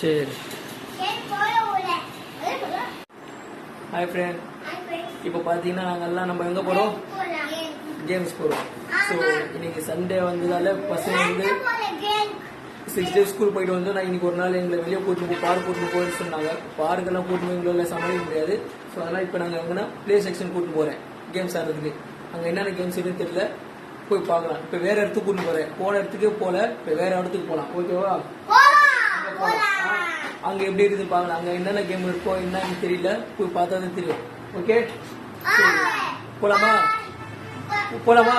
சரி. Hi friend. இப்போ பார்த்தீங்கன்னா நாங்கள்லாம் நம்ம எங்கே போகிறோம்? கேம்ஸ் போகிறோம். ஸோ இன்னைக்கு சண்டே வந்ததால பசங்க வந்து 6 days ஸ்கூல் போயிட்டு வந்து நான் இன்னைக்கு ஒரு நாள் எங்களை வெளியே கூட்டிட்டு பார்க் கூட்டிட்டு போயின்னு சொன்னாங்க. பார்க்கெல்லாம் கூட்டிட்டு எங்களால் சமாளிக்க முடியாது. ஸோ அதனால் இப்போ நாங்கள் எங்கன்னா ப்ளே செக்ஷன் கூட்டிட்டு போகிறேன் கேம்ஸ் ஆடுறதுக்கு. அங்கே என்னென்ன கேம்ஸ் இருக்குன்னு தெரியல, போய் பார்க்கலாம். இப்போ வேற இடத்துக்கு கூட்டிட்டு போகிறேன். போன இடத்துக்கே போகல, இப்போ வேற இடத்துக்கு போகலாம். ஓகேவா? அங்கே எப்படி இருக்குதுன்னு பார்க்கலாம். அங்கே என்னென்ன கேம் இருக்கோ என்னன்னு தெரியல, போய் பார்த்தா தான் தெரியும். ஓகே, போலாமா? போலாமா?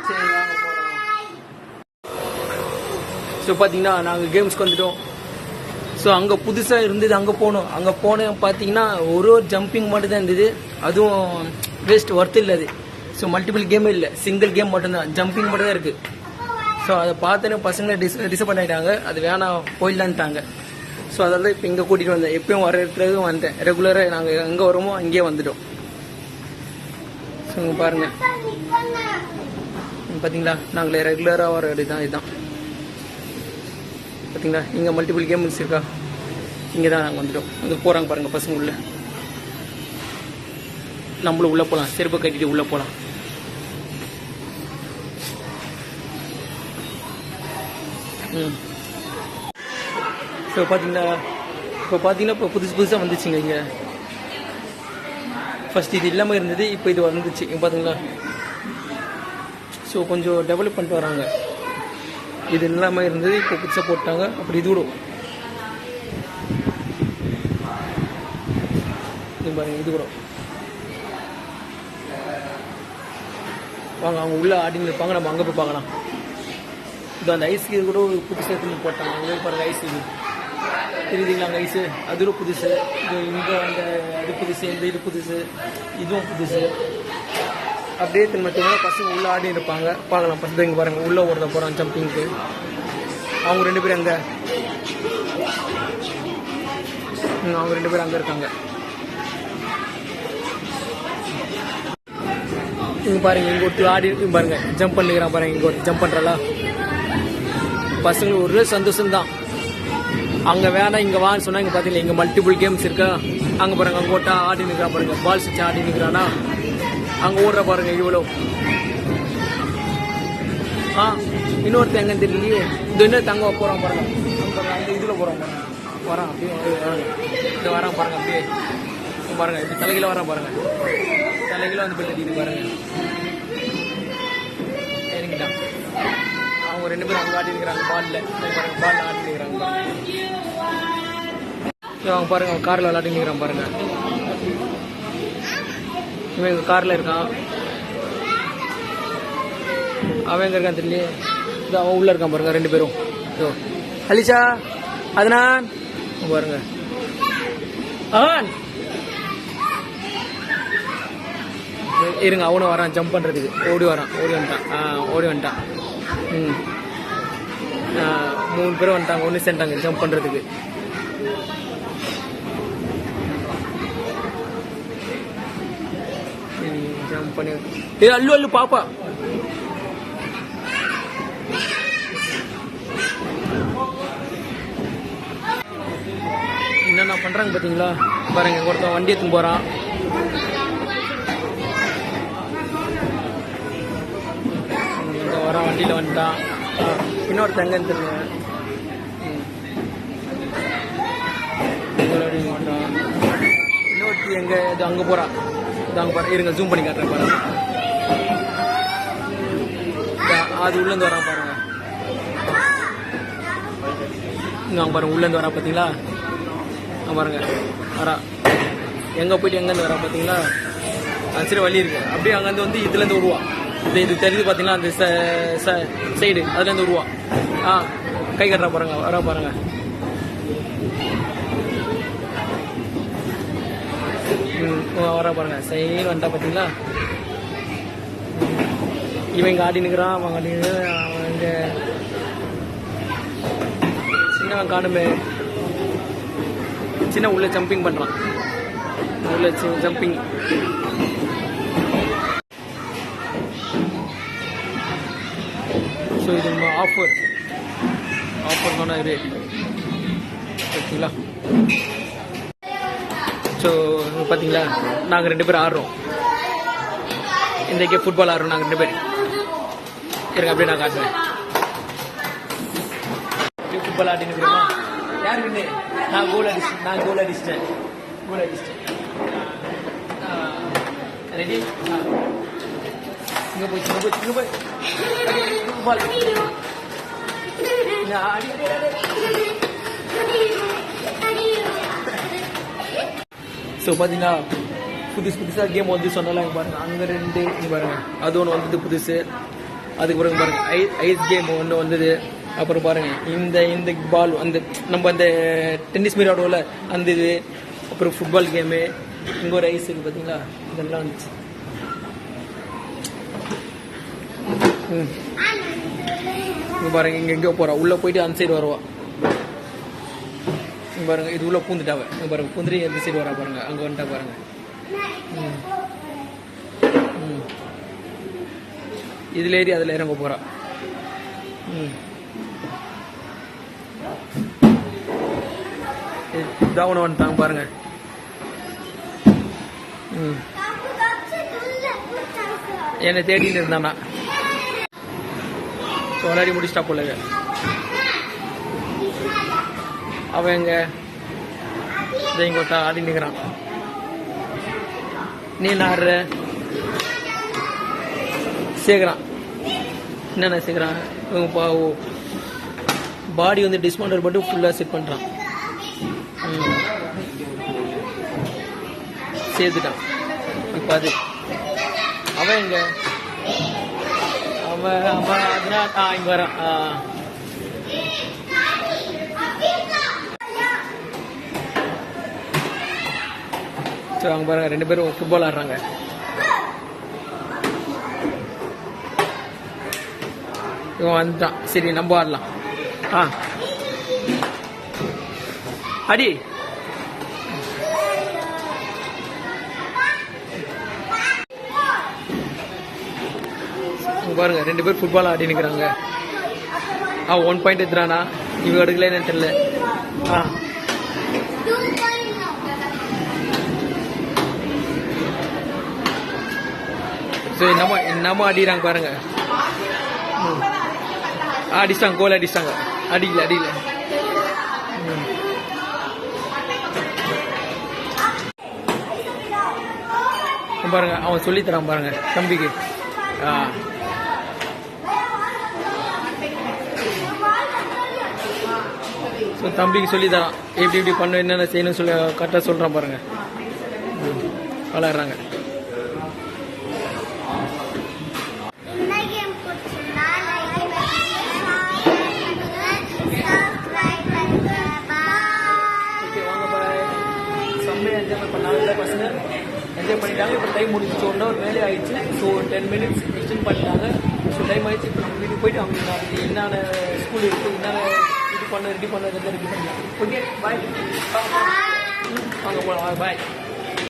சரி, வாங்க போலாம். ஸோ பார்த்தீங்கன்னா நாங்கள் கேம்ஸ்க்கு வந்துட்டோம். ஸோ அங்கே புதுசாக இருந்தது, அங்கே போனோம். அங்கே போனேன் பார்த்தீங்கன்னா ஒரு ஜம்பிங் மட்டும் தான் இருந்தது. அதுவும் வேஸ்ட், ஒர்த் இல்லை அது. ஸோ மல்டிபிள் கேமே இல்லை, சிங்கிள் கேம் மட்டும்தான், ஜம்பிங் மட்டும் தான் இருக்குது. ஸோ அதை பார்த்தோன்னே பசங்களை டிசப்பாயிண்ட் ஆகிட்டாங்க. அது வேணாம் போயிடலான்ட்டாங்க. ஸோ அதெல்லாம் இப்போ இங்கே கூட்டிகிட்டு வந்தேன். எப்பயும் வர இடத்துலயும் வந்துட்டேன். ரெகுலராக நாங்கள் எங்கே வரோமோ அங்கேயே வந்துட்டோம். ஸோ இங்கே பாருங்கள், பார்த்தீங்களா நாங்களே ரெகுலராக வர இடம் தான் இதுதான். பார்த்தீங்களா இங்கே மல்டிபிள் கேம்ஸ் இருக்கா, இங்கே தான் நாங்கள் வந்துட்டோம். அங்கே போகிறாங்க பாருங்கள் பசங்க உள்ள. நம்மளும் உள்ளே போகலாம், செருப்பை கட்டிட்டு உள்ளே போகலாம். ஸோ பார்த்தீங்கன்னா இப்போ புதுசாக வந்துச்சுங்க இங்கே. ஃபர்ஸ்ட் இது இல்லாமல் இருந்தது, இப்போ இது வந்துச்சு. இங்கே பார்த்தீங்களா? ஸோ கொஞ்சம் டெவலப் பண்ணிட்டு வராங்க. இது இல்லாமல் இருந்தது, இப்போ புதுசாக போட்டாங்க. அப்படி இது விடும், இது பாருங்க, இது கூட வாங்க. அவங்க உள்ள ஆடின்னு இருப்பாங்க, நம்ம அங்கே போய் பார்க்கலாம். இது அந்த ஐஸ்க்கு இது கூட ஒரு புதுசாக எடுத்து போட்டாங்க. அங்கே பாருங்க ஐஸ், இது தெரியுதுங்களா? அங்கே ஐஸு அது கூட புதுசு. இது இங்கே அந்த அது புதுசு, இந்த இது புதுசு, இதுவும் புதுசு. அப்படியே திரும்ப பசங்க உள்ளே ஆடி இருப்பாங்க, பார்க்கலாம். பசங்க இங்கே பாருங்கள், உள்ளே ஓடுற போகிறாங்க ஜம்பிங்க்கு. அவங்க 2 பேரும் அங்கே, அவங்க 2 பேரும் அங்கே இருக்காங்க. இங்கே பாருங்க, இங்கே ஒருத்தர் ஆடி இருக்கு பாருங்க, ஜம்ப் பண்ணிக்கிறான் பாருங்க. இங்கே ஒரு ஜம்ப் பண்ணுறாளா, பசங்களுக்கு ஒரு சந்தோஷம் தான். அங்கே வேணா இங்கே வான்னு சொன்னா, இங்கே பார்த்தீங்களா இங்கே மல்டிபிள் கேம்ஸ் இருக்கா. அங்கே பாருங்க, அங்கே ஓட்டா ஆடி நிற்கிறான் பாருங்க, பால்ஸ் வச்சு ஆடி நிற்கிறானா. அங்கே ஓடுற பாருங்க இவ்வளோ. இன்னொருத்தர் எங்கன்னு தெரியலையே. இது இன்னும் தங்க போகிறான் பாருங்க, அங்கே பாருங்க, அந்த இதில் போகிறான் பாருங்க, வரான் அப்படியே இந்த வரான் பாருங்க. அப்படியே பாருங்க, இது தலைகில வரான் பாருங்க, தலைகில வந்து போய் கட்டிட்டு பாருங்க, இறங்கிட்டான். அவங்க 2 பேரும் அங்கே ஆடி இருக்கிறாங்க பாலில் பாருங்க, பாலில் ஆடி இருக்கிறாங்க. அவங்க பாருங்க, அவங்க காரில் விளாடி நிற்கிறான் பாருங்க. இவன் எங்கள் காரில் இருக்கான். அவன் எங்கே இருக்கான் தெரியலையே. இது அவன் உள்ளே இருக்கான் பாருங்க, 2 பேரும். இதோ அலிஷா, அதுனா பாருங்க. இருங்க, அவனும் வரான் ஜம்ப் பண்ணுறதுக்கு. ஓடி வந்துட்டான். ஓடி வந்துட்டான். 3 பேரும் வந்துட்டாங்க, ஒன்று சேர்ந்தாங்க ஜம்ப் பண்ணுறதுக்கு. ஜம்ப் பண்ணி அல்லு பாப்பா. என்னென்ன பண்றாங்க பார்த்தீங்களா? பாருங்க, ஒருத்தன் வண்டி எடுத்துன்னு போறான். வரான், வண்டியில் வந்துட்டான். இன்னொருத்தன் எங்கன்னு தெரியல. இன்னொருத்தி எங்க? இது அங்கே போறான். இருங்க, ஜூம் பண்ணி காட்டுறேன் பாருங்க. அது உள்ளேருந்து வரான் பாருங்க. இங்கே பாருங்க, உள்ளேருந்து வரா பார்த்தீங்களா? பாருங்க வரா. எங்கே போயிட்டு எங்கேருந்து வரா பார்த்தீங்களா? சரி, வழி இருக்கு. அப்படியே அங்கேருந்து வந்து இதுலேருந்து வருவான். இது தெரியுது பார்த்தீங்களா? அந்த சைடு அதுலேருந்து வருவான். கை கட்டுறா பாருங்க, வரா பாருங்க. வரா பாருங்க, சைடு வந்துட்டா பார்த்தீங்களா? இவன் இங்கே ஆடி நிற்கிறான். அவன் ஆடி அவன் இங்கே சின்னவன் காணுமே. சின்ன உள்ள ஜம்பிங் பண்ணுறான், உள்ள ஜம்பிங். ஸோ இது நம்ம ஆஃபர் தானே ரேட். ஓகேங்களா. ஸோ பார்த்தீங்களா நாங்கள் 2 பேர் ஆடுறோம். இந்த கேம் ஃபுட்பால் ஆடுறோம் நாங்கள் 2 பேர். இருங்க அப்படியே நான் காட்டுறேன். ஃபுட்பால் ஆடினு யார் வின்னு? நான் கோல் அடிச்சிட்டேன். ரெடி? இங்கே போய் பால் ஸோ பார்த்தீங்கன்னா புதுசாக கேம் வந்து சொன்னாலும் பாருங்கள். அங்கே 2 இங்கே பாருங்கள். அது ஒன்று வந்தது புதுசு. அதுக்கு பிறகு பாருங்கள் ஐஸ் கேம் ஒன்று வந்தது. அப்புறம் பாருங்கள் இந்த பால் அந்த நம்ம அந்த டென்னிஸ் மாரி ஆடுவோம்ல அந்த இது. அப்புறம் ஃபுட்பால் கேமு. இங்கே ஒரு ஐஸ் இருக்குது பார்த்தீங்களா, இதெல்லாம் வந்துச்சு. இங்கே பாருங்கள் இங்கே எங்கேயோ போகிறா. உள்ளே போயிட்டு அந்த சைடு வருவா. இங்கே பாருங்கள் இது உள்ளே பூந்துட்டாவ. இங்கே பாருங்கள் பூந்துட்டு எந்த சைடு வரா பாருங்கள். அங்கே வந்துட்டா பாருங்கள். இதில் ஏறி அதில் இறங்க போகிறா. இதான் வந்துட்டாங்க பாருங்கள். என்னை தேடின்னு இருந்தானா. ஸோ விளையாடி முடிச்சிட்டா போல. அவன் எங்க இங்கே ஒருத்தா ஆடி நிற்கிறான். நீ என்ன ஆடுற? சேர்க்குறான். என்னென்ன சேர்க்குறான்? பாடி வந்து டிஸ்மவுண்டர் மட்டும் ஃபுல்லாக செட் பண்ணுறான். சேர்த்துட்டான். இப்போ அது அவன் எங்க அவன் அதனால் இங்கே வரான். ஸோ அங்கே பாருங்க 2 பேரும் ஃபுட்பால் ஆடுறாங்க. இவன் வந்துட்டான். சரி நம்ம ஆடலாம். அடி பாருங்க 2 பேர் ஃபுட்பால் ஆடி நிற்கிறாங்க. 1 பாயிண்ட் எடுத்துறானா. இவங்க எடுக்கலன்னு தெரியல. ஸோ என்னமோ அடிக்கிறாங்க பாருங்க. அடிச்சிட்டாங்க. கோல் அடிச்சிட்டாங்க. அடிக்கல. பாருங்க அவன் சொல்லித்தரான் பாருங்க தம்பிக்கு. ஸோ தம்பிக்கு சொல்லித்தரான் எப்படி பண்ண என்னென்ன செய்யணும்னு சொல்லி கரெக்டாக சொல்கிறான் பாருங்க. விளையாடுறாங்க. என்ஜாய் பண்ணிட்டாங்க. இப்போ டைம் முடிச்சு 1 hour மேலே ஆயிடுச்சு. ஸோ 10 minutes எக்ஸ்டெண்ட் பண்ணிட்டாங்க. ஸோ டைம் ஆயிடுச்சு. இப்போ நம்ம வீட்டுக்கு போயிட்டு அவங்க நாளைக்கு என்னென்ன ஸ்கூல் இருக்குது என்னென்ன ரெடி பண்ணலாம். Okay bye. வாங்க போகலாம். பாய்.